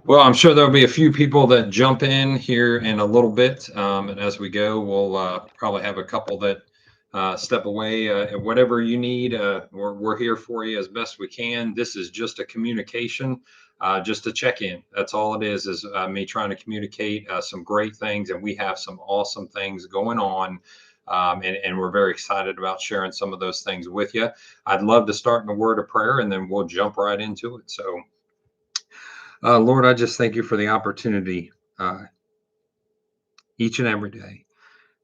Well, I'm sure there'll be a few people that jump in here in a little bit. And as we go, we'll probably have a couple that step away. And whatever you need, we're here for you as best we can. This is just a communication, just a check in. That's all it is me trying to communicate some great things. And we have some awesome things going on. And we're very excited about sharing some of those things with you. I'd love to start in a word of prayer and then we'll jump right into it. So, Lord, I just thank you for the opportunity uh, each and every day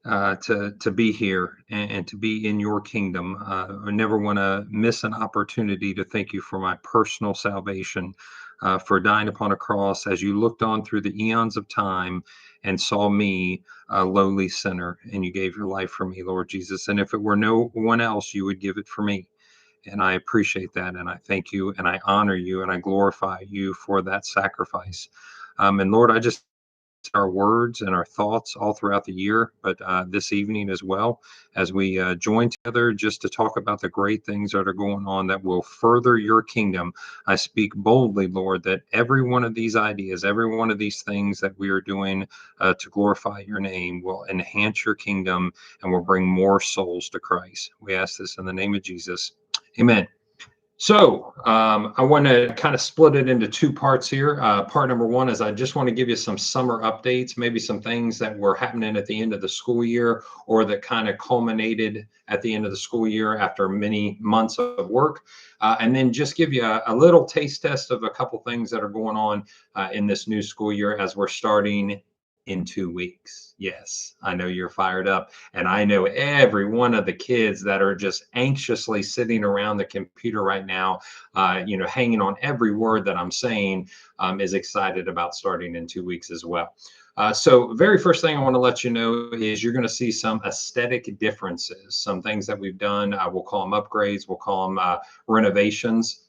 to be here and to be in your kingdom. I never want to miss an opportunity to thank you for my personal salvation, for dying upon a cross as you looked on through the eons of time and saw me, a lowly sinner, and you gave your life for me, Lord Jesus. And if it were no one else, you would give it for me. And I appreciate that. And I thank you and I honor you and I glorify you for that sacrifice. And Lord, I just our words and our thoughts all throughout the year, but this evening as well, as we join together just to talk about the great things that are going on that will further your kingdom. I speak boldly, Lord, that every one of these ideas, every one of these things that we are doing to glorify your name will enhance your kingdom and will bring more souls to Christ. We ask this in the name of Jesus. Amen. So I want to kind of split it into two parts here. Part number one is I just want to give you some summer updates, maybe some things that were happening at the end of the school year or that kind of culminated at the end of the school year after many months of work. And then just give you a little taste test of a couple things that are going on in this new school year as we're starting in 2 weeks. Yes, I know you're fired up. And I know every one of the kids that are just anxiously sitting around the computer right now, hanging on every word that I'm saying, is excited about starting in 2 weeks as well. So, very first thing I want to let you know is you're going to see some aesthetic differences, some things that we've done. We'll call them upgrades, we'll call them renovations.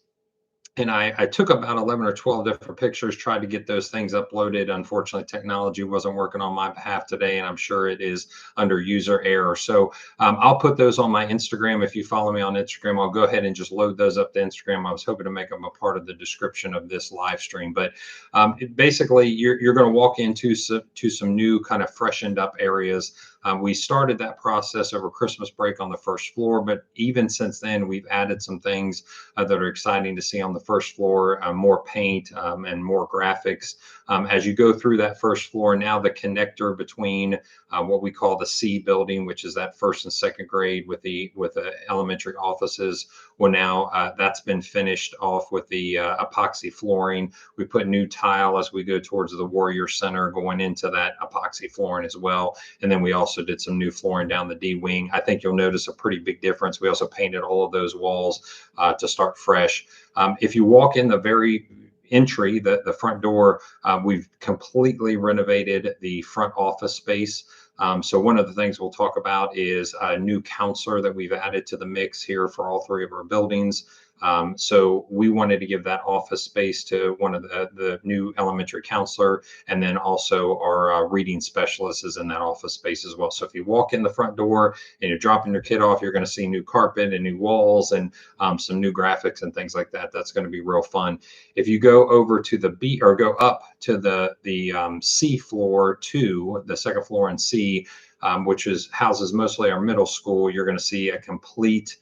And I took about 11 or 12 different pictures, tried to get those things uploaded. Unfortunately, technology wasn't working on my behalf today, and I'm sure it is under user error. So I'll put those on my Instagram. If you follow me on Instagram, I'll go ahead and just load those up to Instagram. I was hoping to make them a part of the description of this live stream. But basically, you're going to walk into some new kind of freshened up areas. We started that process over Christmas break on the first floor, but even since then, we've added some things that are exciting to see on the first floor, more paint and more graphics. As you go through that first floor, now the connector between what we call the C building, which is that first and second grade with the elementary offices, well, now that's been finished off with the epoxy flooring. We put new tile as we go towards the Warrior Center going into that epoxy flooring as well. And then we also did some new flooring down the D wing. I think you'll notice a pretty big difference. We also painted all of those walls to start fresh. If you walk in the very entry, the front door, we've completely renovated the front office space. So one of the things we'll talk about is a new counselor that we've added to the mix here for all three of our buildings. So we wanted to give that office space to one of the new elementary counselor, and then also our reading specialist is in that office space as well. So if you walk in the front door and you're dropping your kid off, you're going to see new carpet and new walls and some new graphics and things like that. That's going to be real fun. If you go over to the B or go up to the C floor to the second floor in C, which houses mostly our middle school, you're going to see a complete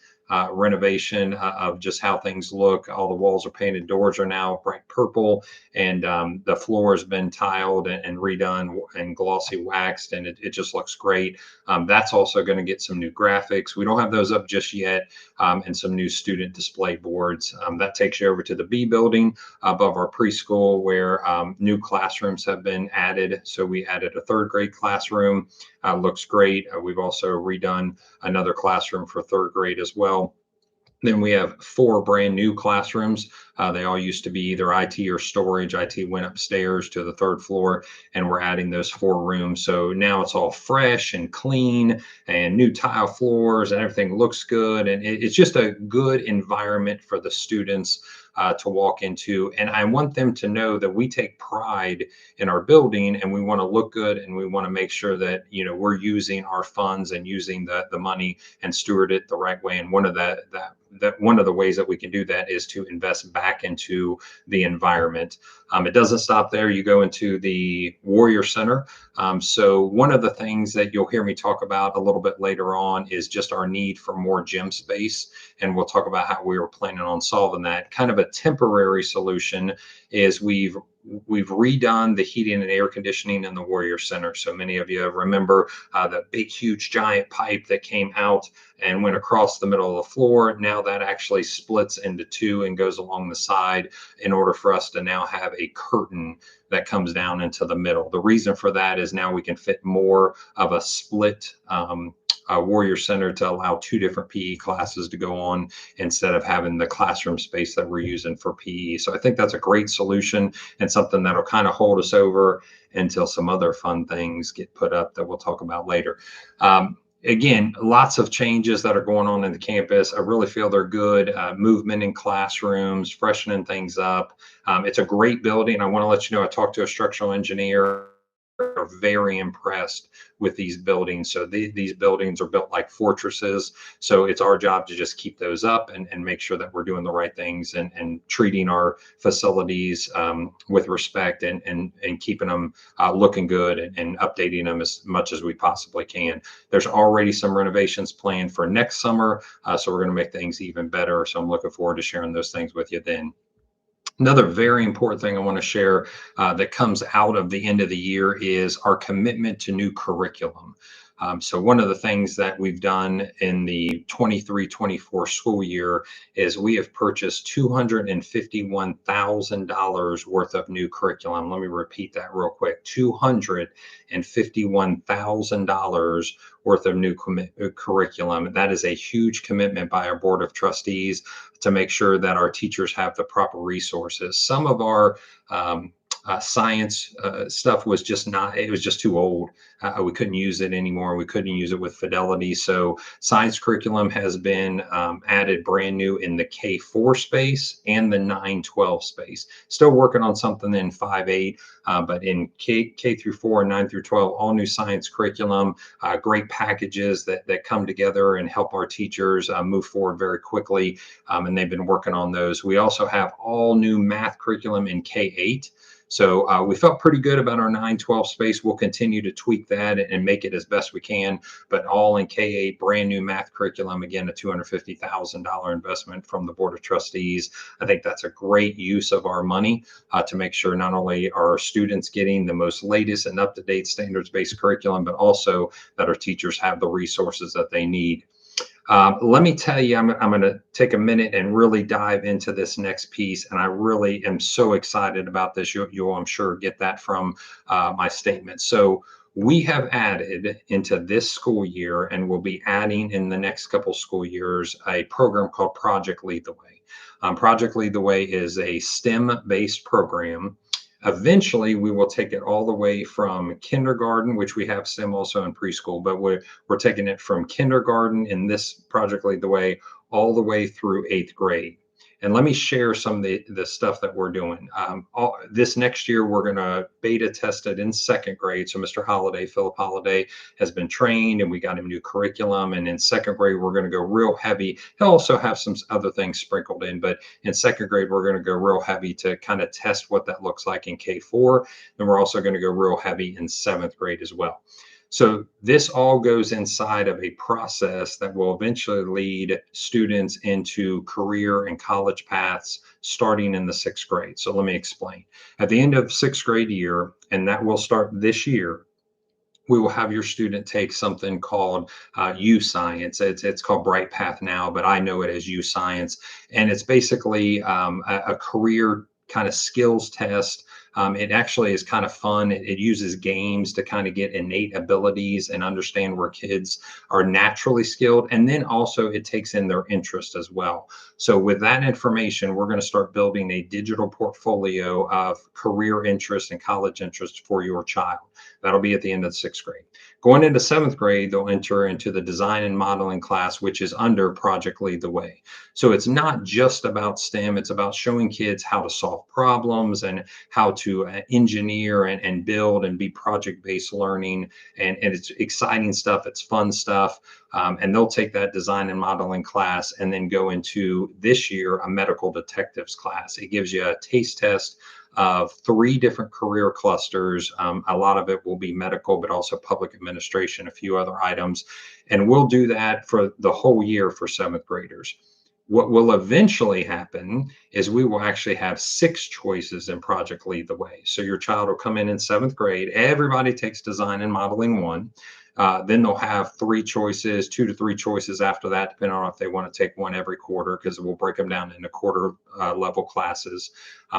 renovation of just how things look. All the walls are painted, doors are now bright purple, and the floor has been tiled and redone and glossy waxed, and it just looks great. That's also going to get some new graphics. We don't have those up just yet, and some new student display boards. That takes you over to the B building above our preschool, where new classrooms have been added. So we added a third grade classroom. Looks great. We've also redone another classroom for third grade as well. Then we have 4 brand new classrooms. They all used to be either IT or storage. IT went upstairs to the third floor, and we're adding those 4 rooms. So now it's all fresh and clean and new tile floors, and everything looks good. And it's just a good environment for the students to walk into. And I want them to know that we take pride in our building, and we want to look good, and we want to make sure that we're using our funds and using the money and steward it the right way. And one of that that one of the ways that we can do that is to invest back into the environment. It doesn't stop there. You go into the Warrior Center. So one of the things that you'll hear me talk about a little bit later on is just our need for more gym space. And we'll talk about how we were planning on solving that. Kind of a temporary solution is we've redone the heating and air conditioning in the Warrior Center. So many of you remember the big, huge, giant pipe that came out and went across the middle of the floor. Now that actually splits into two and goes along the side in order for us to now have a curtain that comes down into the middle. The reason for that is now we can fit more of a split Warrior Center to allow two different PE classes to go on instead of having the classroom space that we're using for PE. So I think that's a great solution and something that'll kind of hold us over until some other fun things get put up that we'll talk about later. Again, lots of changes that are going on in the campus. I really feel they're good. Movement in classrooms, freshening things up. It's a great building. I want to let you know, I talked to a structural engineer. Are very impressed with these buildings. So these buildings are built like fortresses. So it's our job to just keep those up and make sure that we're doing the right things and treating our facilities with respect and keeping them looking good and updating them as much as we possibly can. There's already some renovations planned for next summer. So we're going to make things even better. So I'm looking forward to sharing those things with you then. Another very important thing I want to share that comes out of the end of the year is our commitment to new curriculum. So one of the things that we've done in the 23-24 school year is we have purchased $251,000 worth of new curriculum. Let me repeat that real quick. $251,000 worth of new curriculum. That is a huge commitment by our Board of Trustees to make sure that our teachers have the proper resources. Some of our science stuff was just not, it was just too old. We couldn't use it anymore. We couldn't use it with fidelity. So science curriculum has been added brand new in the K4 space and the 9-12 space. Still working on something in 5-8, but in K through 4 and 9 through 12, all new science curriculum, great packages that come together and help our teachers move forward very quickly. And they've been working on those. We also have all new math curriculum in K8. So we felt pretty good about our 9-12 space. We'll continue to tweak that and make it as best we can, but all in K8, brand new math curriculum. Again, a $250,000 investment from the Board of Trustees. I think that's a great use of our money to make sure not only are our students getting the most latest and up-to-date standards-based curriculum, but also that our teachers have the resources that they need. Let me tell you, I'm going to take a minute and really dive into this next piece. And I really am so excited about this. You'll, I'm sure, get that from my statement. So we have added into this school year and will be adding in the next couple school years a program called Project Lead the Way. Project Lead the Way is a STEM-based program. Eventually, we will take it all the way from kindergarten, which we have STEM also in preschool, but we're taking it from kindergarten in this Project Lead the Way all the way through 8th grade. And let me share some of the stuff that we're doing. This next year, we're going to beta test it in 2nd grade. So Mr. Holliday, Philip Holliday, has been trained and we got him new curriculum. And in 2nd grade, we're going to go real heavy. He'll also have some other things sprinkled in, but in 2nd grade, we're going to go real heavy to kind of test what that looks like in K4. Then we're also going to go real heavy in 7th grade as well. So this all goes inside of a process that will eventually lead students into career and college paths starting in the 6th grade. So let me explain. At the end of 6th grade year, and that will start this year, we will have your student take something called U Science. It's called Bright Path now, but I know it as U Science. And it's basically a career kind of skills test. It actually is kind of fun. It uses games to kind of get innate abilities and understand where kids are naturally skilled. And then also it takes in their interest as well. So with that information, we're going to start building a digital portfolio of career interest and college interest for your child. That'll be at the end of the 6th grade. Going into 7th grade, they'll enter into the design and modeling class, which is under Project Lead the Way. So it's not just about STEM. It's about showing kids how to solve problems and how to engineer and build and be project-based learning. And it's exciting stuff. It's fun stuff. And they'll take that design and modeling class and then go into this year a medical detectives class. It gives you a taste test of 3 different career clusters. A lot of it will be medical, but also public administration, a few other items. And we'll do that for the whole year for 7th graders. What will eventually happen is we will actually have 6 choices in Project Lead the Way. So your child will come in 7th grade. Everybody takes design and modeling 1. Then they'll have 3 choices, 2 to 3 choices after that, depending on if they want to take one every quarter, because we'll break them down into quarter level classes.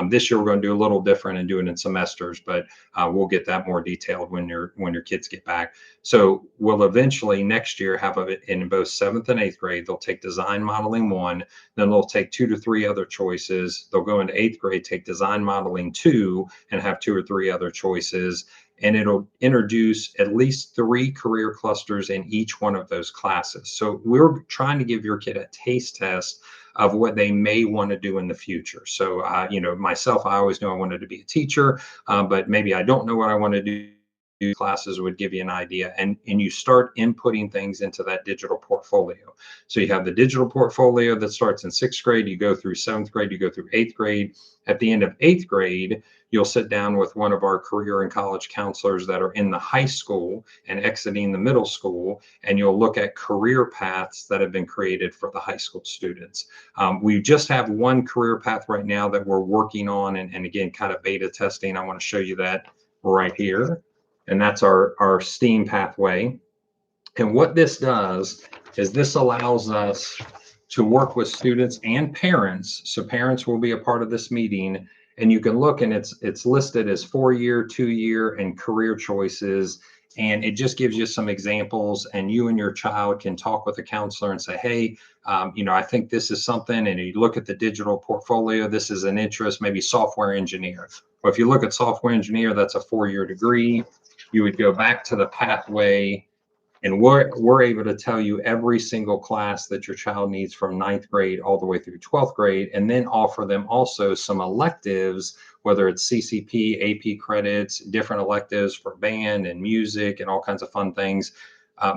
This year we're going to do a little different and do it in semesters, but we'll get that more detailed when your kids get back. So we'll eventually next year have it in both 7th and 8th grade. They'll take design modeling 1, then they'll take 2 to 3 other choices. They'll go into 8th grade, take design modeling 2, and have 2 or 3 other choices. And it'll introduce at least 3 career clusters in each one of those classes. So we're trying to give your kid a taste test of what they may want to do in the future. So, myself, I always knew I wanted to be a teacher, but maybe I don't know what I want to do. Classes would give you an idea, and you start inputting things into that digital portfolio. So you have the digital portfolio that starts in 6th grade, you go through 7th grade, you go through 8th grade. At the end of 8th grade, you'll sit down with one of our career and college counselors that are in the high school and exiting the middle school, and you'll look at career paths that have been created for the high school students. We just have one career path right now that we're working on, and again, kind of beta testing. I want to show you that right here. And that's our STEAM pathway. And what this does is this allows us to work with students and parents. So parents will be a part of this meeting, and you can look, and it's listed as 4-year, 2-year, and career choices. And it just gives you some examples, and you and your child can talk with a counselor and say, hey, I think this is something. And you look at the digital portfolio, this is an interest, maybe software engineer. Well, if you look at software engineer, that's a 4-year degree. You would go back to the pathway, and we're able to tell you every single class that your child needs from 9th grade all the way through 12th grade, and then offer them also some electives, whether it's CCP, AP credits, different electives for band and music and all kinds of fun things.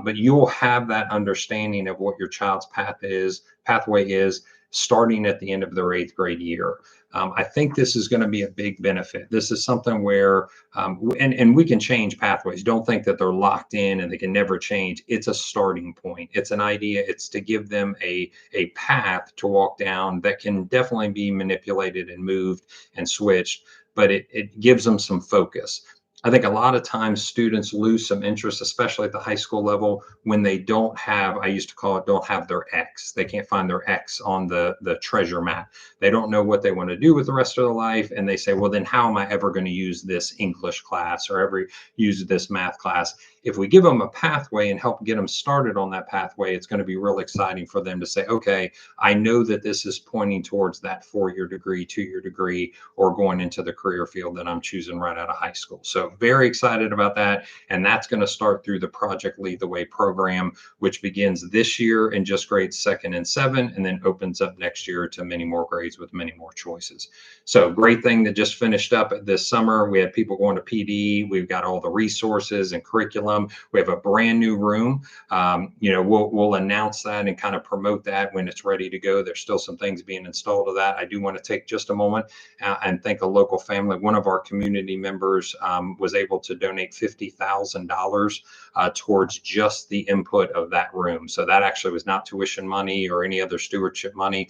But you'll have that understanding of what your child's pathway is starting at the end of their 8th grade year. I think this is going to be a big benefit. This is something where, and we can change pathways. Don't think that they're locked in and they can never change. It's a starting point. It's an idea. It's to give them a path to walk down that can definitely be manipulated and moved and switched, but it gives them some focus. I think a lot of times students lose some interest, especially at the high school level, when they don't have, I used to call it, don't have their X. They can't find their X on the treasure map. They don't know what they want to do with the rest of their life. And they say, well, then how am I ever going to use this English class or ever use this math class? If we give them a pathway and help get them started on that pathway, it's going to be real exciting for them to say, okay, I know that this is pointing towards that 4-year degree, 2-year degree, or going into the career field that I'm choosing right out of high school. So very excited about that. And that's going to start through the Project Lead the Way program, which begins this year in just grades 2nd and 7, and then opens up next year to many more grades with many more choices. So great thing that just finished up this summer. We had people going to PD. We've got all the resources and curriculum. We have a brand new room. We'll announce that and kind of promote that when it's ready to go. There's still some things being installed of that. I do want to take just a moment and thank a local family. One of our community members was able to donate $50,000 towards just the input of that room. So that actually was not tuition money or any other stewardship money.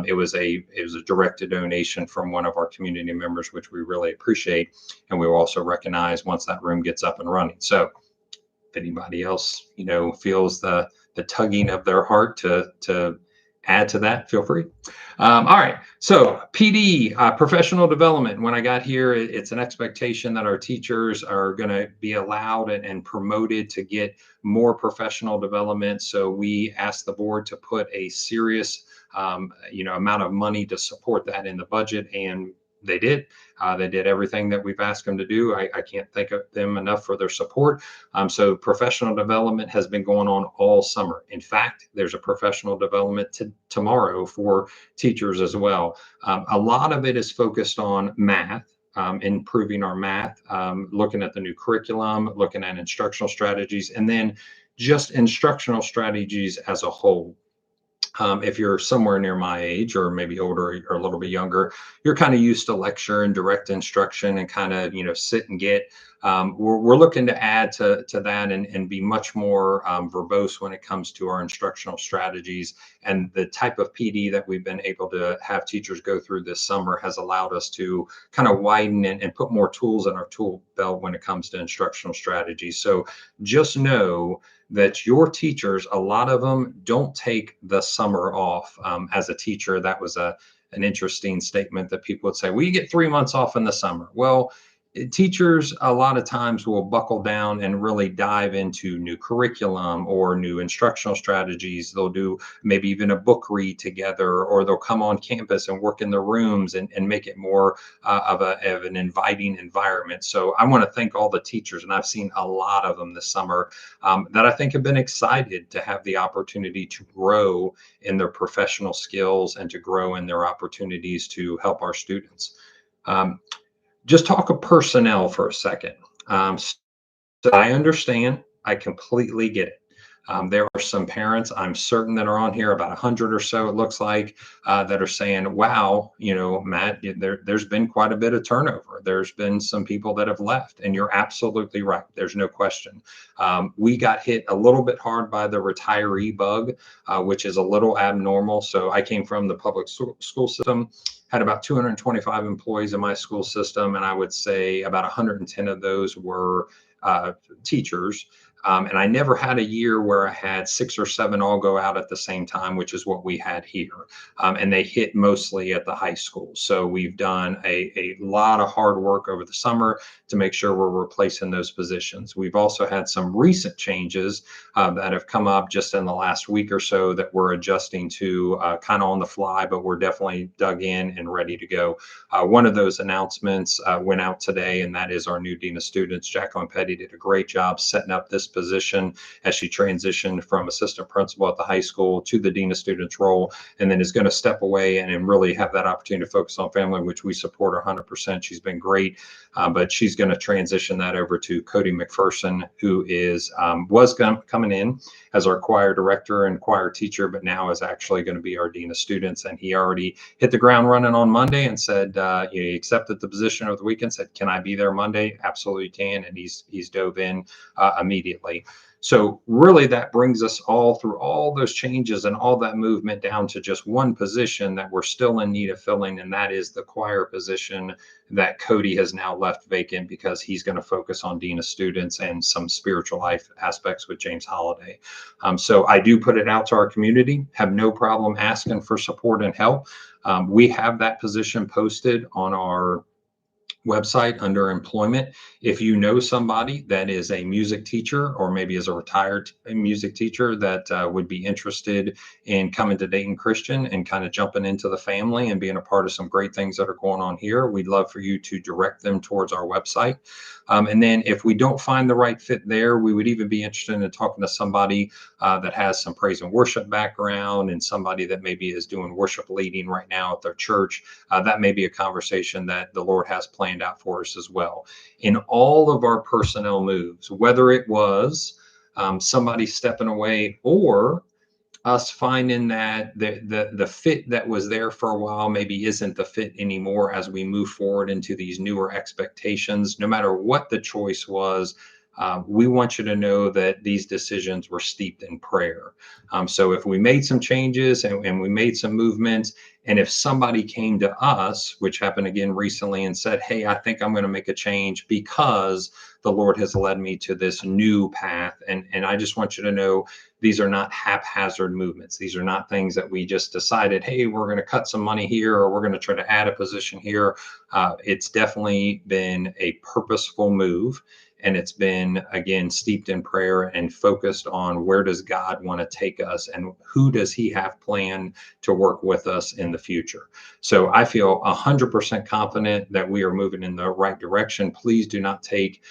It was a directed donation from one of our community members, which we really appreciate. And we will also recognize once that room gets up and running. So if anybody else, feels the tugging of their heart to add to that, feel free. All right. So PD, professional development. When I got here, it's an expectation that our teachers are going to be allowed and promoted to get more professional development. So we asked the board to put a serious, amount of money to support that in the budget, and they did. They did everything that we've asked them to do. I can't thank them enough for their support. So professional development has been going on all summer. In fact, there's a professional development tomorrow for teachers as well. A lot of it is focused on math. improving our math, looking at the new curriculum, looking at instructional strategies, and then just instructional strategies as a whole. If you're somewhere near my age or maybe older or a little bit younger, you're kind of used to lecture and direct instruction and kind of, sit and get. We're looking to add to that and be much more verbose when it comes to our instructional strategies. And the type of PD that we've been able to have teachers go through this summer has allowed us to kind of widen and put more tools in our tool belt when it comes to instructional strategies. So just know that your teachers, a lot of them don't take the summer off. As a teacher, that was an interesting statement that people would say, well, you get 3 months off in the summer. Well, teachers a lot of times will buckle down and really dive into new curriculum or new instructional strategies. They'll do maybe even a book read together, or they'll come on campus and work in the rooms and make it more of an inviting environment. So I want to thank all the teachers, and I've seen a lot of them this summer that I think have been excited to have the opportunity to grow in their professional skills and to grow in their opportunities to help our students. Just talk of personnel for a second. So I understand. I completely get it. There are some parents, I'm certain, that are on here, about 100 or so, it looks like, that are saying, wow, Matt, there's been quite a bit of turnover. There's been some people that have left, and you're absolutely right. There's no question. We got hit a little bit hard by the retiree bug, which is a little abnormal. So I came from the public school system, had about 225 employees in my school system, and I would say about 110 of those were teachers. And I never had a year where I had 6 or 7 all go out at the same time, which is what we had here. And they hit mostly at the high school. So we've done a lot of hard work over the summer to make sure we're replacing those positions. We've also had some recent changes that have come up just in the last week or so that we're adjusting to kind of on the fly, but we're definitely dug in and ready to go. One of those announcements went out today, and that is our new Dean of Students. Jacqueline Petty did a great job setting up this position as she transitioned from assistant principal at the high school to the Dean of Students role, and then is going to step away and really have that opportunity to focus on family, which we support her 100%. She's been great, but she's going to transition that over to Cody McPherson, who was coming in as our choir director and choir teacher, but now is actually going to be our Dean of Students. And he already hit the ground running on Monday and said he accepted the position over the weekend, said, can I be there Monday? Absolutely can. And he's dove in immediately. So really that brings us all through all those changes and all that movement down to just one position that we're still in need of filling, and that is the choir position that Cody has now left vacant because he's going to focus on Dean of Students and some spiritual life aspects with James Holliday. So I do put it out to our community, have no problem asking for support and help. We have that position posted on our website under employment. If you know somebody that is a music teacher or maybe is a retired music teacher that would be interested in coming to Dayton Christian and kind of jumping into the family and being a part of some great things that are going on here, we'd love for you to direct them towards our website. And then if we don't find the right fit there, we would even be interested in talking to somebody that has some praise and worship background and somebody that maybe is doing worship leading right now at their church. That may be a conversation that the Lord has planned out for us as well. In all of our personnel moves, whether it was somebody stepping away or us finding that the fit that was there for a while maybe isn't the fit anymore as we move forward into these newer expectations, no matter what the choice was, we want you to know that these decisions were steeped in prayer. So if we made some changes and we made some movements, and if somebody came to us, which happened again recently, and said, hey, I think I'm going to make a change because the Lord has led me to this new path. And I just want you to know these are not haphazard movements. These are not things that we just decided, hey, we're going to cut some money here or we're going to try to add a position here. It's definitely been a purposeful move. And it's been, again, steeped in prayer and focused on where does God want to take us and who does he have planned to work with us in the the future. So I feel 100% confident that we are moving in the right direction. Please do not take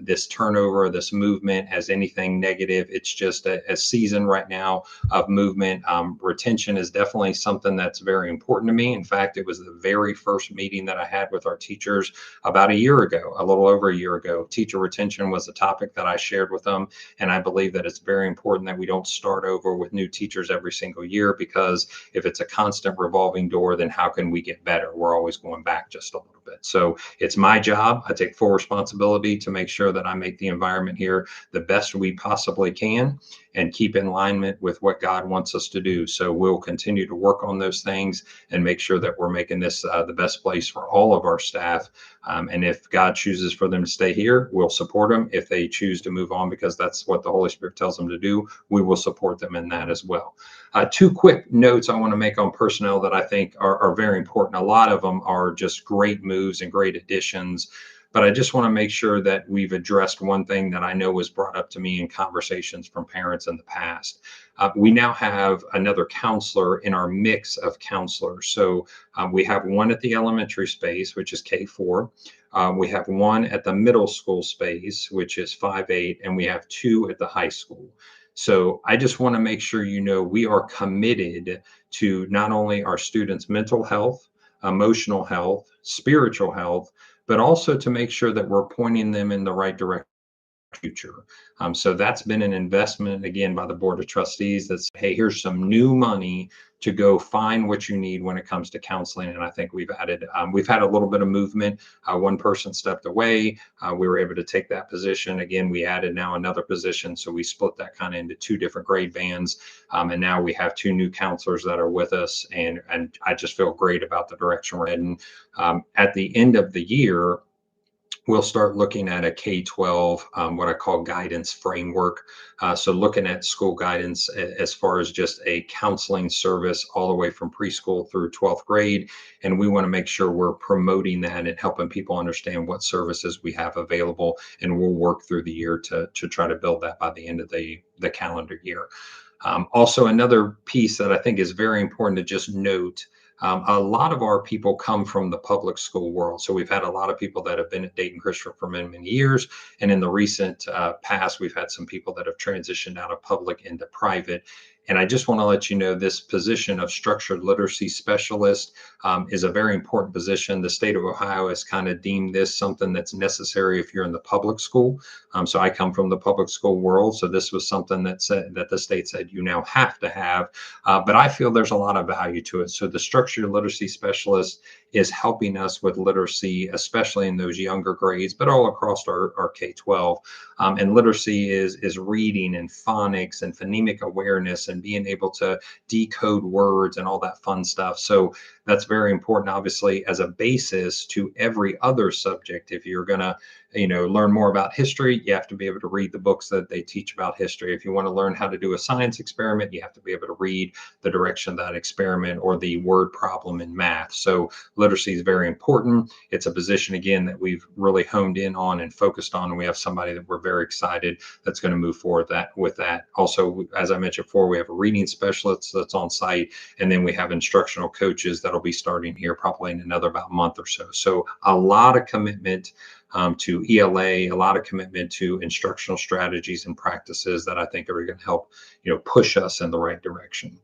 this turnover, this movement as anything negative. It's just a season right now of movement. Retention is definitely something that's very important to me. In fact, it was the very first meeting that I had with our teachers about a year ago, a little over a year ago. Teacher retention was a topic that I shared with them. And I believe that it's very important that we don't start over with new teachers every single year, because if it's a constant revolving door, then how can we get better? We're always going back just a little bit. So it's my job. I take full responsibility to make sure that I make the environment here the best we possibly can and keep in alignment with what God wants us to do. So we'll continue to work on those things and make sure that we're making this the best place for all of our staff. And if God chooses for them to stay here, we'll support them. If they choose to move on because that's what the Holy Spirit tells them to do, we will support them in that as well. Two quick notes I want to make on personnel that I think are very important. A lot of them are just great moves and great additions. But I just want to make sure that we've addressed one thing that I know was brought up to me in conversations from parents in the past. We now have another counselor in our mix of counselors. So we have one at the elementary space, which is K4. We have one at the middle school space, which is 5-8, and we have two at the high school. So I just want to make sure you know we are committed to not only our students' mental health, emotional health, spiritual health, but also to make sure that we're pointing them in the right direction future. So that's been an investment again by the Board of Trustees that's, hey, here's some new money to go find what you need when it comes to counseling. And I think we've had a little bit of movement. One person stepped away. We were able to take that position. Again, we added now another position. So we split that kind of into two different grade bands. And now we have two new counselors that are with us. And I just feel great about the direction we're heading. At the end of the year, we'll start looking at a K-12, what I call guidance framework. So looking at school guidance as far as just a counseling service all the way from preschool through 12th grade. And we want to make sure we're promoting that and helping people understand what services we have available. And we'll work through the year to try to build that by the end of the calendar year. Also, another piece that I think is very important to just note, a lot of our people come from the public school world. So we've had a lot of people that have been at Dayton Christian for many, many years. And in the recent past, we've had some people that have transitioned out of public into private. And I just want to let you know this position of structured literacy specialist is a very important position. The state of Ohio has kind of deemed this something that's necessary if you're in the public school. So I come from the public school world. So this was something that the state said you now have to have. But I feel there's a lot of value to it. So the structured literacy specialist is helping us with literacy, especially in those younger grades, but all across our K-12. And literacy is reading and phonics and phonemic awareness and being able to decode words and all that fun stuff. So that's very important, obviously, as a basis to every other subject. If you're going to learn more about history, you have to be able to read the books that they teach about history. If you want to learn how to do a science experiment, you have to be able to read the direction of that experiment or the word problem in math. So literacy is very important. It's a position, again, that we've really honed in on and focused on. And we have somebody that we're very excited that's going to move forward with that. Also, as I mentioned before, we have a reading specialist that's on site. And then we have instructional coaches that'll be starting here probably in another about month or so. So a lot of commitment to ELA, a lot of commitment to instructional strategies and practices that I think are going to help, push us in the right direction.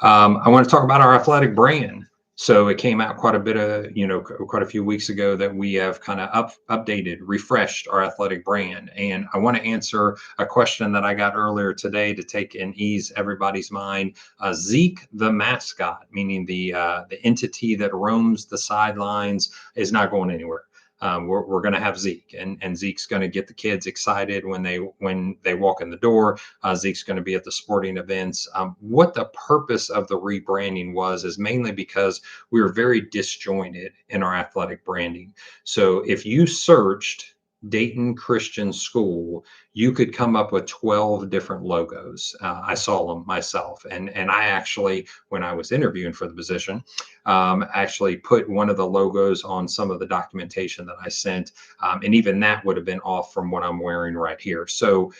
I want to talk about our athletic brand. So it came out quite a few weeks ago that we have kind of updated, refreshed our athletic brand. And I want to answer a question that I got earlier today to take and ease everybody's mind. Zeke, the mascot, meaning the entity that roams the sidelines, is not going anywhere. We're going to have Zeke, and Zeke's going to get the kids excited when they walk in the door. Zeke's going to be at the sporting events. What the purpose of the rebranding is mainly because we were very disjointed in our athletic branding. So if you searched Dayton Christian School, you could come up with 12 different logos. I saw them myself. And I actually, when I was interviewing for the position, actually put one of the logos on some of the documentation that I sent. And even that would have been off from what I'm wearing right here. So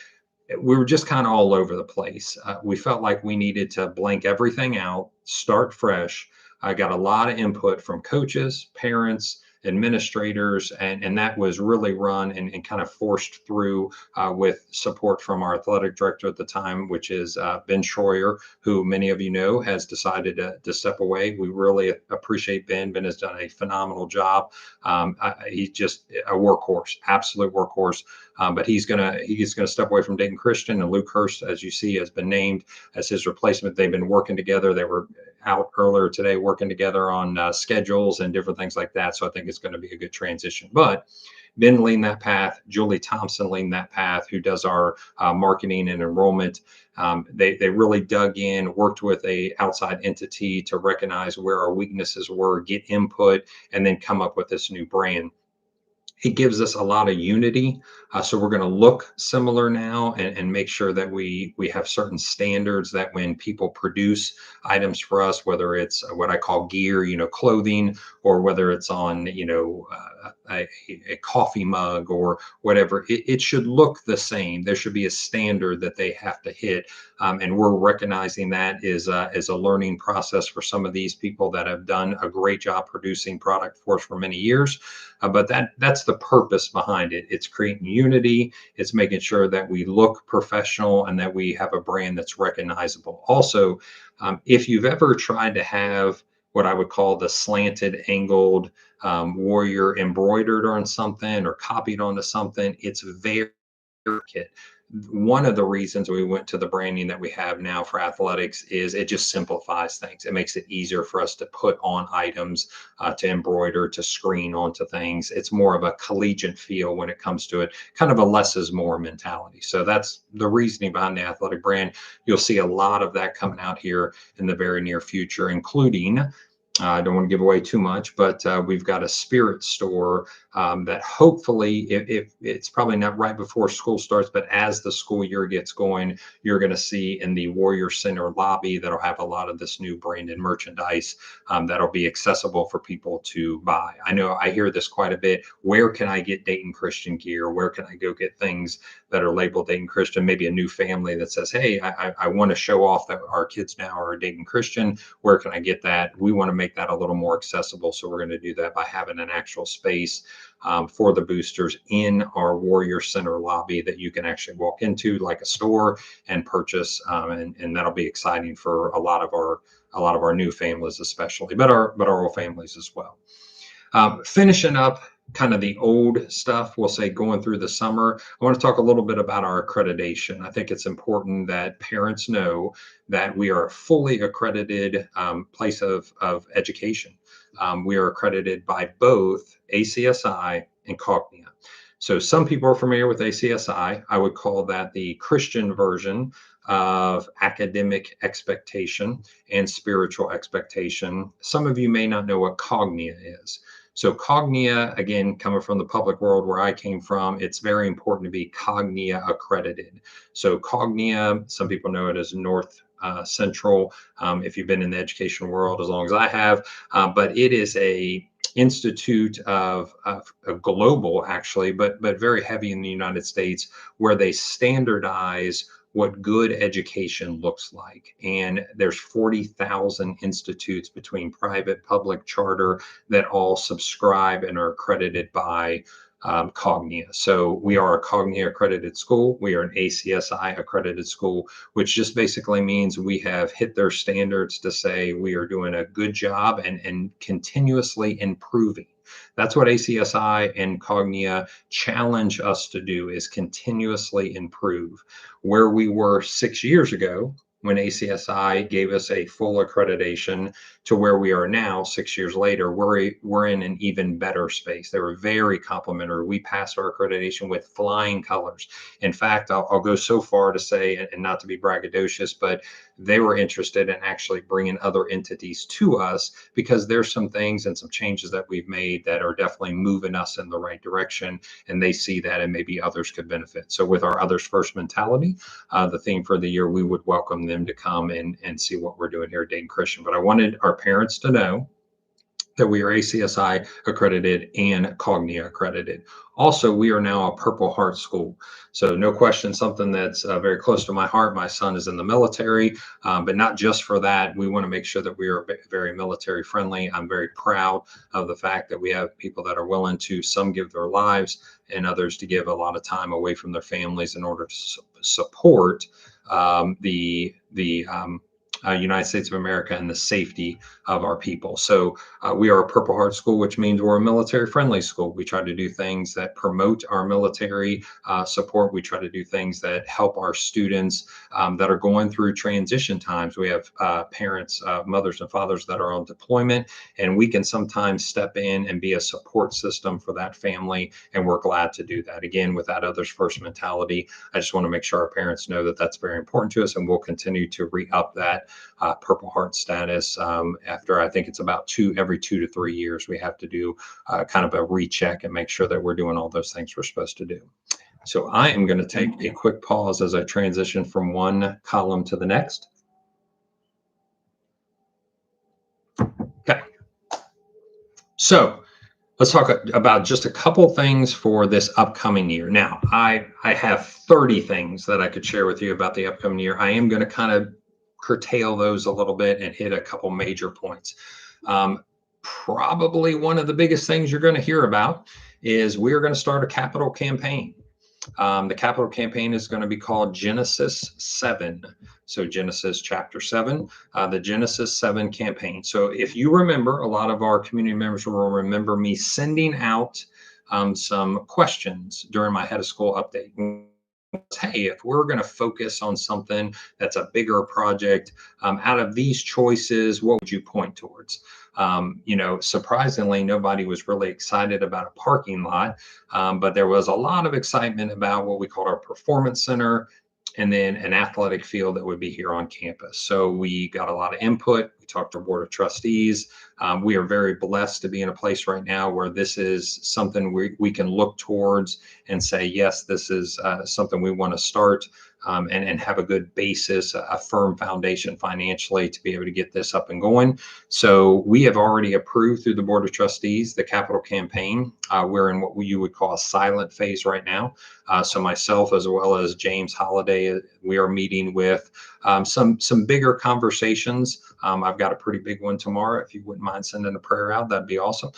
we were just kind of all over the place. We felt like we needed to blank everything out, start fresh. I got a lot of input from coaches, parents, administrators, and that was really run and kind of forced through with support from our athletic director at the time, which is Ben Schroyer, who many of you know has decided to step away. We really appreciate Ben. Ben has done a phenomenal job. He's just a workhorse, absolute workhorse. But he's gonna step away from Dayton Christian, and Luke Hurst, as you see, has been named as his replacement. They've been working together. They were out earlier today working together on schedules and different things like that. So I think it's going to be a good transition. But Ben leading that path, Julie Thompson leading that path, who does our marketing and enrollment. They really dug in, worked with a outside entity to recognize where our weaknesses were, get input, and then come up with this new brand. It gives us a lot of unity. So we're going to look similar now and make sure that we have certain standards that when people produce items for us, whether it's what I call gear, clothing, or whether it's on, a coffee mug or whatever, it should look the same. There should be a standard that they have to hit. And we're recognizing that is a learning process for some of these people that have done a great job producing product for us for many years. But that's the purpose behind it. It's creating unity. It's making sure that we look professional and that we have a brand that's recognizable. Also, if you've ever tried to have what I would call the slanted, angled warrior embroidered on something or copied onto something, it's very delicate. One of the reasons we went to the branding that we have now for athletics is it just simplifies things. It makes it easier for us to put on items, to embroider, to screen onto things. It's more of a collegiate feel when it comes to it, kind of a less is more mentality. So that's the reasoning behind the athletic brand. You'll see a lot of that coming out here in the very near future, including I don't want to give away too much, but we've got a spirit store that hopefully, if it's probably not right before school starts, but as the school year gets going, you're going to see in the Warrior Center lobby that'll have a lot of this new branded merchandise that'll be accessible for people to buy. I know I hear this quite a bit. Where can I get Dayton Christian gear? Where can I go get things that are labeled Dayton Christian? Maybe a new family that says, hey, I want to show off that our kids now are Dayton Christian. Where can I get that? We want to make that a little more accessible. So we're going to do that by having an actual space for the boosters in our Warrior Center lobby that you can actually walk into like a store and purchase. And that'll be exciting for a lot of our new families, especially, but our old families as well. Finishing up kind of the old stuff, we'll say going through the summer, I want to talk a little bit about our accreditation. I think it's important that parents know that we are a fully accredited place of education. We are accredited by both ACSI and Cognia. So some people are familiar with ACSI. I would call that the Christian version of academic expectation and spiritual expectation. Some of you may not know what Cognia is. So Cognia, again, coming from the public world where I came from, it's very important to be Cognia accredited. So Cognia, some people know it as North Central, if you've been in the education world as long as I have, but it is a institute of a global, actually, but very heavy in the United States, where they standardize what good education looks like. And there's 40,000 institutes between private, public, charter that all subscribe and are accredited by Cognia. So we are a Cognia accredited school. We are an ACSI accredited school, which just basically means we have hit their standards to say we are doing a good job and continuously improving. That's what ACSI and Cognia challenge us to do, is continuously improve. Where we were 6 years ago, when ACSI gave us a full accreditation, to where we are now 6 years later, we're in an even better space. They were very complimentary. We passed our accreditation with flying colors. In fact, I'll go so far to say, and not to be braggadocious, but they were interested in actually bringing other entities to us, because there's some things and some changes that we've made that are definitely moving us in the right direction, and they see that, and maybe others could benefit. So with our others first mentality, the theme for the year, we would welcome them to come and see what we're doing here at Dayton Christian. But I wanted our parents to know that we are ACSI accredited and Cognia accredited. Also, we are now a Purple Heart school. So no question, something that's very close to my heart. My son is in the military, but not just for that. We want to make sure that we are very military friendly. I'm very proud of the fact that we have people that are willing to, some give their lives and others to give a lot of time away from their families in order to support the United States of America and the safety of our people. So we are a Purple Heart school, which means we're a military friendly school. We try to do things that promote our military support. We try to do things that help our students that are going through transition times. We have parents, mothers and fathers that are on deployment, and we can sometimes step in and be a support system for that family. And we're glad to do that. Again, with that others first mentality, I just want to make sure our parents know that that's very important to us, and we'll continue to re-up that Purple Heart status after, I think it's about every 2 to 3 years, we have to do kind of a recheck and make sure that we're doing all those things we're supposed to do. So I am going to take a quick pause as I transition from one column to the next. Okay. So let's talk about just a couple things for this upcoming year. Now, I have 30 things that I could share with you about the upcoming year. I am going to kind of curtail those a little bit and hit a couple major points. Probably one of the biggest things you're going to hear about is we're going to start a capital campaign. The capital campaign is going to be called Genesis 7. So Genesis chapter 7, the Genesis 7 campaign. So if you remember, a lot of our community members will remember me sending out some questions during my head of school update. Hey, if we're going to focus on something that's a bigger project, out of these choices, what would you point towards? Surprisingly, nobody was really excited about a parking lot, but there was a lot of excitement about what we call our performance center and then an athletic field that would be here on campus. So we got a lot of input. We talked to our board of trustees. We are very blessed to be in a place right now where this is something we can look towards and say, yes, this is something we want to start and have a good basis, a firm foundation financially to be able to get this up and going. So we have already approved through the board of trustees the capital campaign. We're in what you would call a silent phase right now. So myself, as well as James Holliday, we are meeting with some bigger conversations. I've got a pretty big one tomorrow. If you wouldn't mind sending a prayer out, that'd be awesome.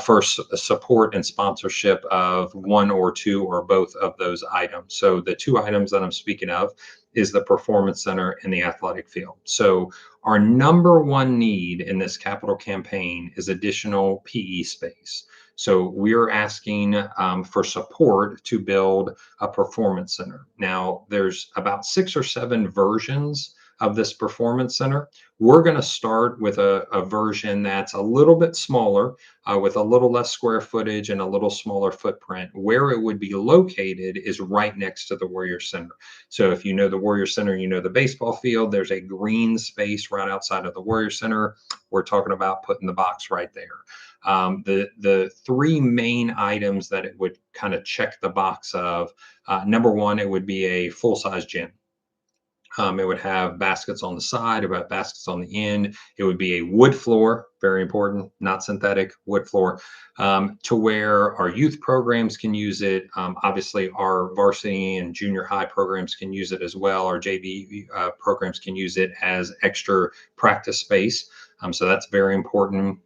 For support and sponsorship of one or two or both of those items. So the two items that I'm speaking of is the performance center and the athletic field. So our number one need in this capital campaign is additional PE space. So we're asking for support to build a performance center. Now, there's about 6 or 7 versions of this performance center. We're going to start with a version that's a little bit smaller, with a little less square footage and a little smaller footprint. Where it would be located is right next to the Warrior Center. So if you know the Warrior Center, you know the baseball field. There's a green space right outside of the Warrior Center. We're talking about putting the box right there. The 3 main items that it would kind of check the box of, number one, it would be a full-size gym. It would have baskets on the side, about baskets on the end. It would be a wood floor, very important, not synthetic, wood floor, to where our youth programs can use it. Obviously, our varsity and junior high programs can use it as well. Our JV programs can use it as extra practice space. So that's very important.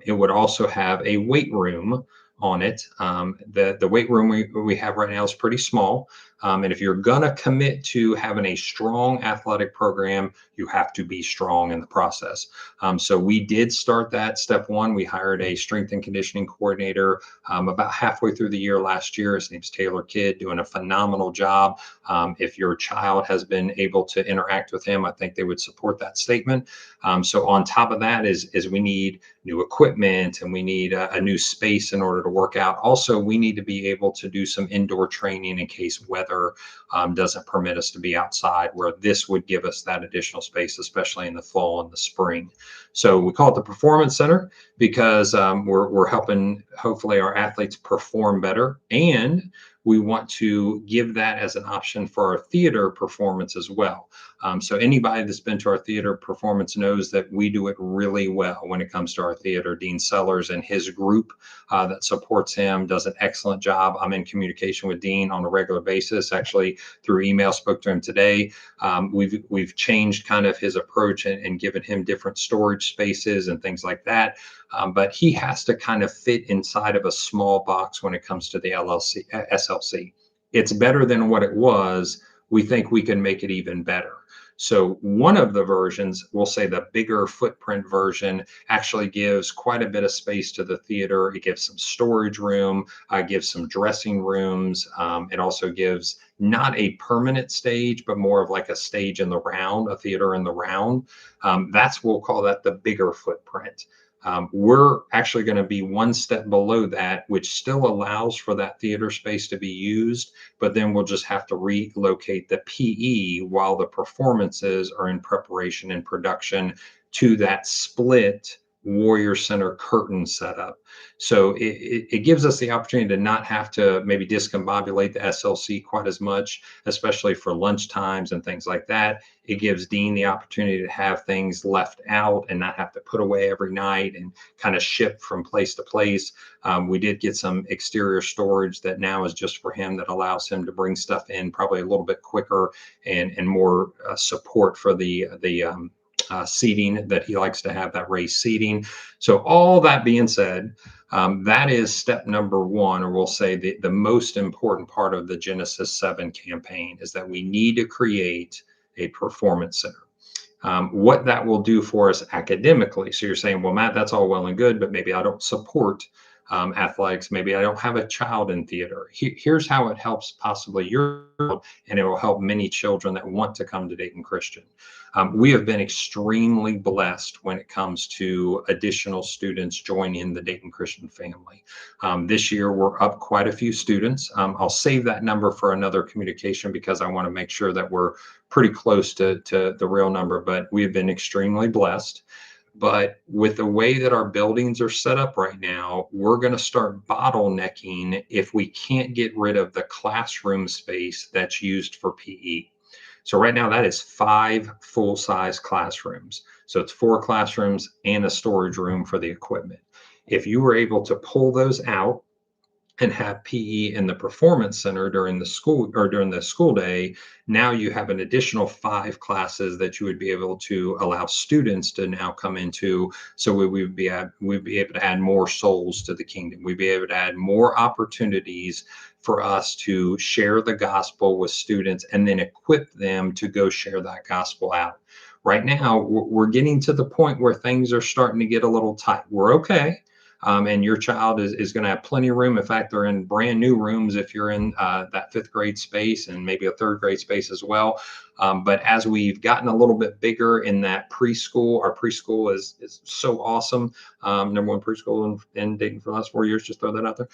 It would also have a weight room on it. The weight room we have right now is pretty small. And if you're going to commit to having a strong athletic program, you have to be strong in the process. So we did start that. Step one, we hired a strength and conditioning coordinator about halfway through the year last year. His name's Taylor Kidd, doing a phenomenal job. If your child has been able to interact with him, I think they would support that statement. So on top of that is we need new equipment and we need a new space in order to work out. Also, we need to be able to do some indoor training in case weather doesn't permit us to be outside, where this would give us that additional space, especially in the fall and the spring. So we call it the Performance Center because we're helping hopefully our athletes perform better, and we want to give that as an option for our theater performance as well. So anybody that's been to our theater performance knows that we do it really well when it comes to our theater. Dean Sellers and his group that supports him does an excellent job. I'm in communication with Dean on a regular basis, actually through email, spoke to him today. We've changed kind of his approach and given him different storage spaces and things like that. But he has to kind of fit inside of a small box when it comes to the SLC. It's better than what it was. We think we can make it even better. So one of the versions, we'll say the bigger footprint version, actually gives quite a bit of space to the theater. It gives some storage room, gives some dressing rooms. It also gives not a permanent stage, but more of like a stage in the round, a theater in the round. We'll call that the bigger footprint. We're actually going to be one step below that, which still allows for that theater space to be used, but then we'll just have to relocate the PE while the performances are in preparation and production to that split Warrior Center curtain setup. So it gives us the opportunity to not have to maybe discombobulate the SLC quite as much, especially for lunch times and things like that. It gives Dean the opportunity to have things left out and not have to put away every night and kind of ship from place to place. We did get some exterior storage that now is just for him, that allows him to bring stuff in probably a little bit quicker and more support for the seating that he likes to have, that raised seating. So all that being said, that is step number one, or we'll say the most important part of the Genesis 7 campaign, is that we need to create a performance center. What that will do for us academically. So you're saying, well, Matt, that's all well and good, but maybe I don't support athletics. Maybe I don't have a child in theater. Here's how it helps possibly your child, and it will help many children that want to come to Dayton Christian. We have been extremely blessed when it comes to additional students joining the Dayton Christian family. This year, we're up quite a few students. I'll save that number for another communication because I want to make sure that we're pretty close to the real number, but we have been extremely blessed. But with the way that our buildings are set up right now, we're going to start bottlenecking if we can't get rid of the classroom space that's used for PE. So right now that is 5 full-size classrooms. So it's 4 classrooms and a storage room for the equipment. If you were able to pull those out and have PE in the performance center during the school day, now you have an additional 5 classes that you would be able to allow students to now come into. So we'd be able to add more souls to the kingdom. We'd be able to add more opportunities for us to share the gospel with students and then equip them to go share that gospel out. Right now, we're getting to the point where things are starting to get a little tight. We're okay. And your child is going to have plenty of room. In fact, they're in brand new rooms if you're in that 5th grade space, and maybe a 3rd grade space as well. But as we've gotten a little bit bigger in that preschool, our preschool is so awesome. Number 1 preschool in Dayton for the last 4 years, just throw that out there.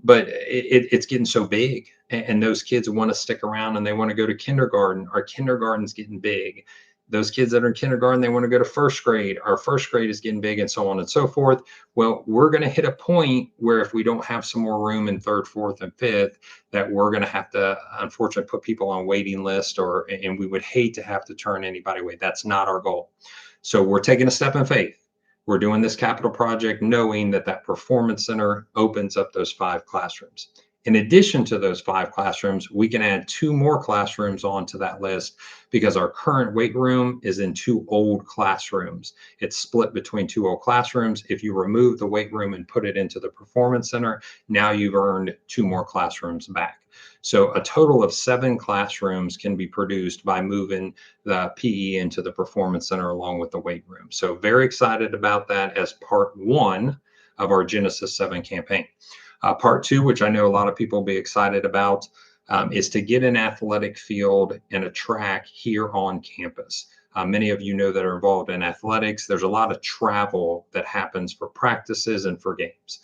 But it's getting so big, and those kids want to stick around and they want to go to kindergarten. Our kindergarten's getting big. Those kids that are in kindergarten, they want to go to 1st grade. Our 1st grade is getting big, and so on and so forth. Well, we're going to hit a point where if we don't have some more room in 3rd, 4th, and 5th, that we're going to have to, unfortunately, put people on waiting list, and we would hate to have to turn anybody away. That's not our goal. So we're taking a step in faith. We're doing this capital project knowing that performance center opens up those 5 classrooms. In addition to those 5 classrooms, we can add 2 more classrooms onto that list because our current weight room is in 2 old classrooms. It's split between 2 old classrooms. If you remove the weight room and put it into the performance center, now you've earned 2 more classrooms back. So a total of 7 classrooms can be produced by moving the PE into the performance center along with the weight room. So very excited about that as part 1 of our Genesis 7 campaign. Part 2, which I know a lot of people will be excited about, is to get an athletic field and a track here on campus. Many of you know that are involved in athletics. There's a lot of travel that happens for practices and for games.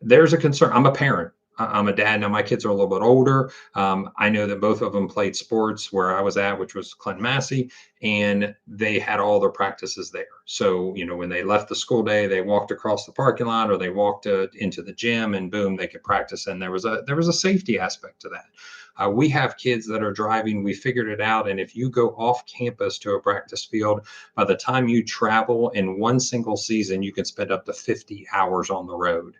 There's a concern. I'm a parent. I'm a dad now. My kids are a little bit older. I know that both of them played sports where I was at, which was Clinton Massey, and they had all their practices there. So, when they left the school day, they walked across the parking lot or they walked into the gym, and boom, they could practice. And there was a safety aspect to that. We have kids that are driving. We figured it out. And if you go off campus to a practice field, by the time you travel in one single season, you can spend up to 50 hours on the road.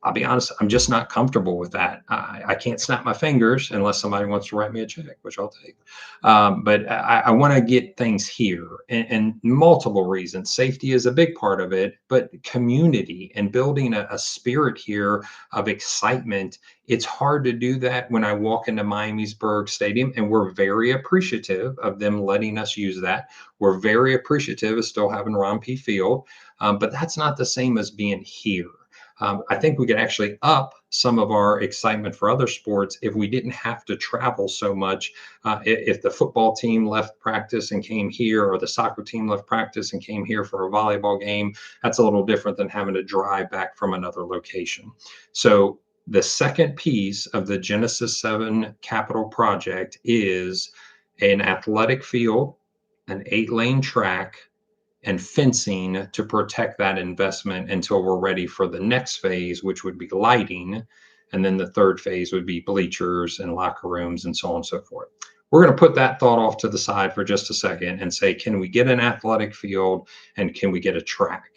I'll be honest, I'm just not comfortable with that. I can't snap my fingers unless somebody wants to write me a check, which I'll take. But I want to get things here, and multiple reasons. Safety is a big part of it, but community and building a spirit here of excitement. It's hard to do that when I walk into Miamisburg Stadium, and we're very appreciative of them letting us use that. We're very appreciative of still having Ron P. Field, but that's not the same as being here. I think we could actually up some of our excitement for other sports if we didn't have to travel so much. If the football team left practice and came here, or the soccer team left practice and came here for a volleyball game, that's a little different than having to drive back from another location. So the second piece of the Genesis 7 capital project is an athletic field, an 8-lane track, and fencing to protect that investment until we're ready for the next phase, which would be lighting. And then the third phase would be bleachers and locker rooms and so on and so forth. We're going to put that thought off to the side for just a second and say, can we get an athletic field and can we get a track?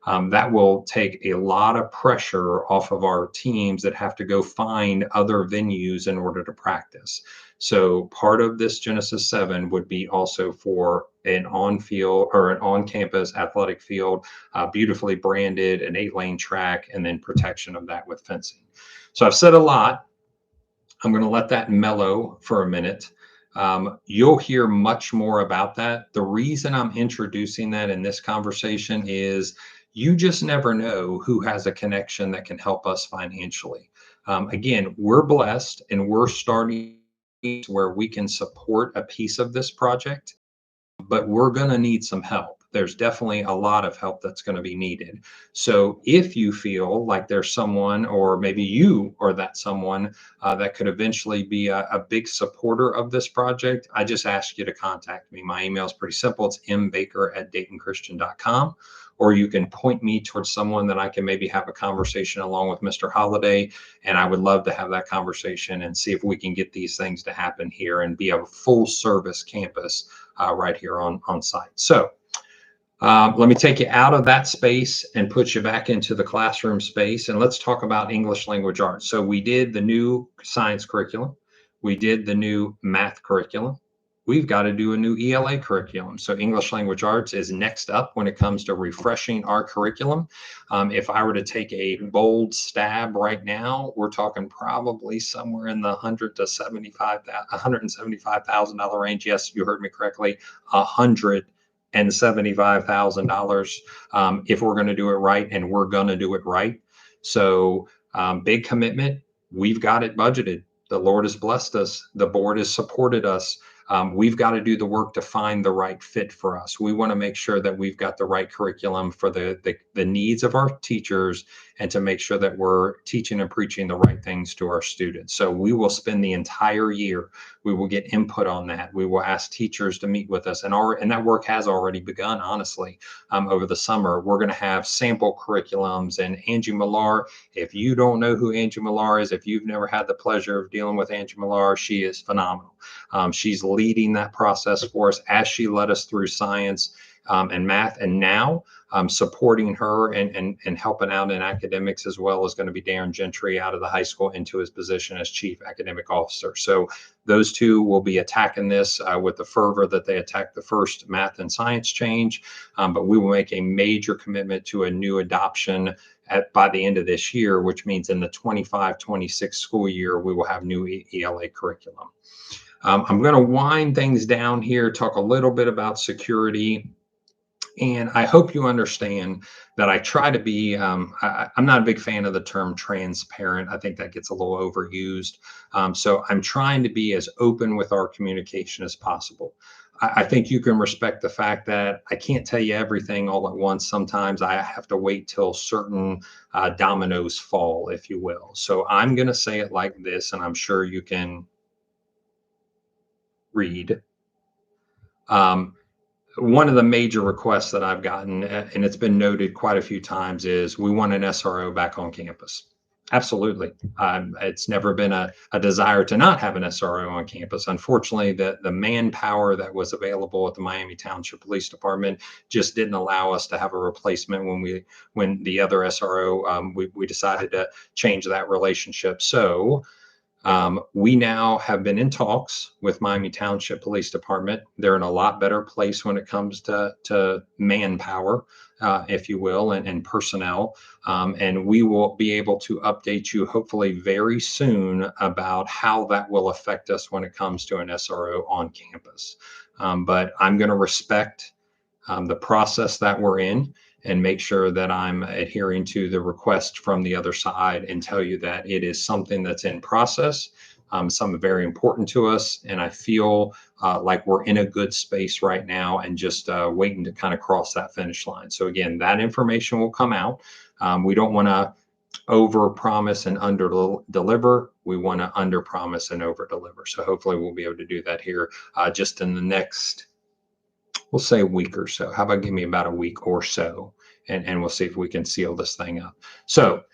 That will take a lot of pressure off of our teams that have to go find other venues in order to practice. So part of this Genesis 7 would be also for an on-field or an on-campus athletic field, beautifully branded, an 8-lane track, and then protection of that with fencing. So I've said a lot. I'm going to let that mellow for a minute. You'll hear much more about that. The reason I'm introducing that in this conversation is you just never know who has a connection that can help us financially. Again, we're blessed and we're starting where we can support a piece of this project, but we're going to need some help. There's definitely a lot of help that's going to be needed. So if you feel like there's someone, or maybe you or that someone that could eventually be a big supporter of this project, I just ask you to contact me. My email is pretty simple. It's mbaker@daytonchristian.com. Or you can point me towards someone that I can maybe have a conversation along with Mr. Holliday. And I would love to have that conversation and see if we can get these things to happen here and be a full service campus right here on site. So let me take you out of that space and put you back into the classroom space. And let's talk about English language arts. So we did the new science curriculum. We did the new math curriculum. We've got to do a new ELA curriculum. So English language arts is next up when it comes to refreshing our curriculum. If I were to take a bold stab right now, we're talking probably somewhere in the $175,000 range. Yes, you heard me correctly, $175,000 if we're going to do it right, and we're going to do it right. So big commitment. We've got it budgeted. The Lord has blessed us. The board has supported us. We've got to do the work to find the right fit for us. We want to make sure that we've got the right curriculum for the needs of our teachers, and to make sure that we're teaching and preaching the right things to our students. So we will spend the entire year. We will get input on that. We will ask teachers to meet with us, and that work has already begun, honestly, over the summer. We're going to have sample curriculums. And Angie Millar, if you don't know who Angie Millar is, if you've never had the pleasure of dealing with Angie Millar, she is phenomenal. She's leading that process for us as she led us through science and math. And now supporting her and helping out in academics as well is going to be Darren Gentry out of the high school into his position as chief academic officer. So those two will be attacking this with the fervor that they attacked the first math and science change. But we will make a major commitment to a new adoption by the end of this year, which means in the 25-26 school year, we will have new ELA curriculum. I'm going to wind things down here, talk a little bit about security. And I hope you understand that I try to be, I'm not a big fan of the term transparent. I think that gets a little overused. So I'm trying to be as open with our communication as possible. I think you can respect the fact that I can't tell you everything all at once. Sometimes I have to wait till certain dominoes fall, if you will. So I'm going to say it like this, and I'm sure you can read. Um, One of the major requests that I've gotten, and it's been noted quite a few times, is we want an SRO back on campus. Absolutely. It's never been a desire to not have an SRO on campus. Unfortunately, the manpower that was available at the Miami Township Police Department just didn't allow us to have a replacement when the other SRO, we decided to change that relationship. So we now have been in talks with Miami Township Police Department. They're in a lot better place when it comes to manpower, if you will, and personnel. And we will be able to update you hopefully very soon about how that will affect us when it comes to an SRO on campus. But I'm going to respect the process that we're in and make sure that I'm adhering to the request from the other side and tell you that it is something that's in process, something very important to us. And I feel like we're in a good space right now and just waiting to kind of cross that finish line. So, again, that information will come out. We don't want to over promise and under deliver. We want to under promise and over deliver. So, hopefully, we'll be able to do that here just in the next, we'll say, a week or so. How about give me about a week or so, and we'll see if we can seal this thing up. So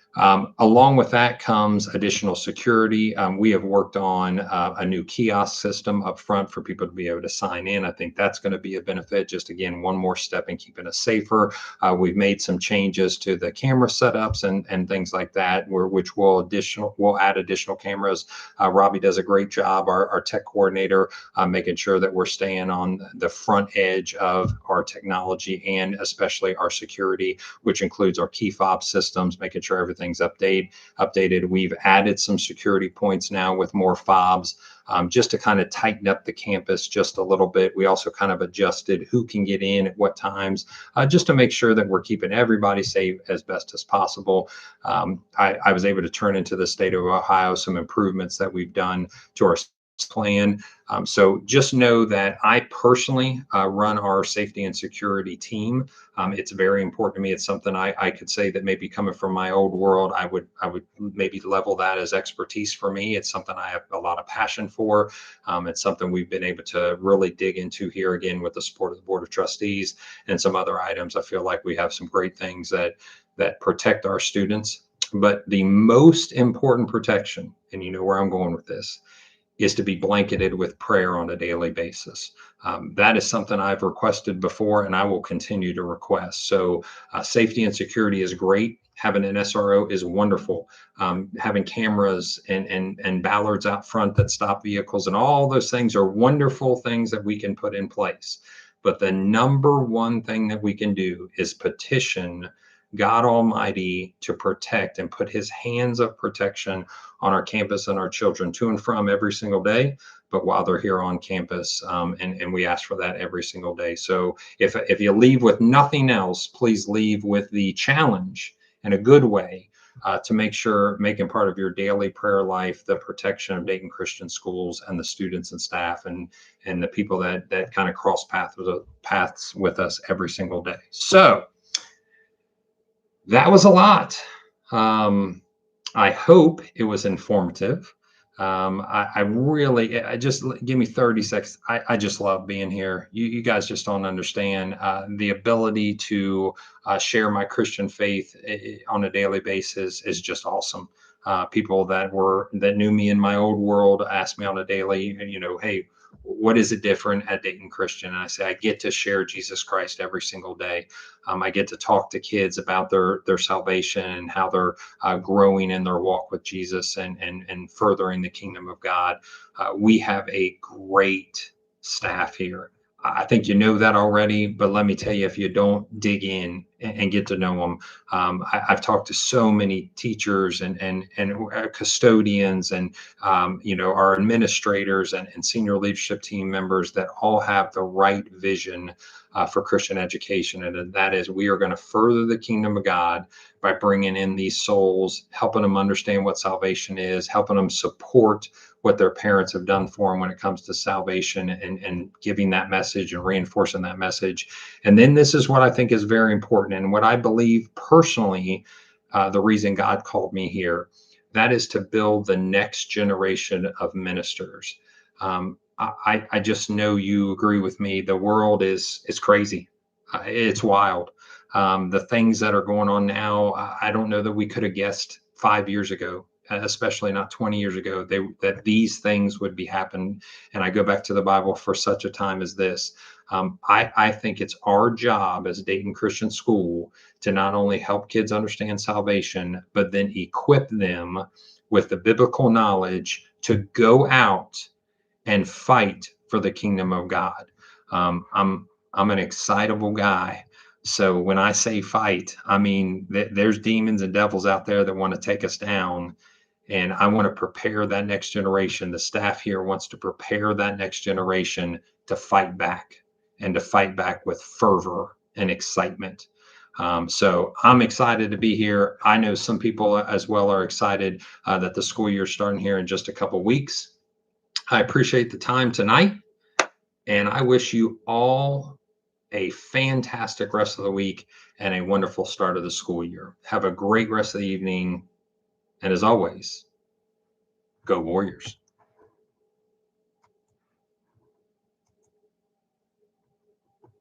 along with that comes additional security. We have worked on a new kiosk system up front for people to be able to sign in. I think that's going to be a benefit. Just again, one more step in keeping us safer. We've made some changes to the camera setups and things like that, which will add additional cameras. Robbie does a great job, our tech coordinator, making sure that we're staying on the front edge of our technology and especially our security, which includes our key fob systems, making sure everything's updated. We've added some security points now with more fobs, just to kind of tighten up the campus just a little bit. We also kind of adjusted who can get in at what times, just to make sure that we're keeping everybody safe as best as possible. I was able to turn into the state of Ohio some improvements that we've done to our plan. So just know that I personally run our safety and security team. It's very important to me. It's something I could say that maybe coming from my old world, I would maybe level that as expertise for me. It's something I have a lot of passion for. It's something we've been able to really dig into here, again, with the support of the Board of Trustees and some other items. I feel like we have some great things that protect our students. But the most important protection, and you know where I'm going with this, is to be blanketed with prayer on a daily basis. That is something I've requested before, and I will continue to request. So safety and security is great. Having an SRO is wonderful. Having cameras and ballards out front that stop vehicles and all those things are wonderful things that we can put in place. But the number one thing that we can do is petition God Almighty to protect and put his hands of protection on our campus and our children to and from every single day, but while they're here on campus. And we ask for that every single day. So if you leave with nothing else, please leave with the challenge in a good way to make sure, making part of your daily prayer life, the protection of Dayton Christian Schools and the students and staff and the people that kind of cross paths with us every single day. So that was a lot. I hope it was informative. I just give me 30 seconds. I just love being here. You guys just don't understand the ability to share my Christian faith on a daily basis is just awesome. People that knew me in my old world ask me on a daily, hey, what is it different at Dayton Christian? And I say, I get to share Jesus Christ every single day. I get to talk to kids about their salvation and how they're growing in their walk with Jesus and furthering the kingdom of God. We have a great staff here. I think you know that already, but let me tell you, if you don't dig in, and get to know them. I've talked to so many teachers and custodians and our administrators and senior leadership team members that all have the right vision for Christian education, and that is we are going to further the kingdom of God by bringing in these souls, helping them understand what salvation is, helping them support what their parents have done for them when it comes to salvation, and giving that message and reinforcing that message. And then this is what I think is very important, and what I believe personally, the reason God called me here, that is to build the next generation of ministers. I just know you agree with me. The world is crazy. It's wild. The things that are going on now, I don't know that we could have guessed 5 years ago, especially not 20 years ago, that these things would be happening. And I go back to the Bible for such a time as this. I think it's our job as Dayton Christian School to not only help kids understand salvation, but then equip them with the biblical knowledge to go out and fight for the kingdom of God. I'm an excitable guy. So when I say fight, I mean there's demons and devils out there that want to take us down. And I want to prepare that next generation. The staff here wants to prepare that next generation to fight back, and to fight back with fervor and excitement. So I'm excited to be here. I know some people as well are excited that the school year is starting here in just a couple weeks. I appreciate the time tonight, and I wish you all a fantastic rest of the week and a wonderful start of the school year. Have a great rest of the evening. And as always, go Warriors.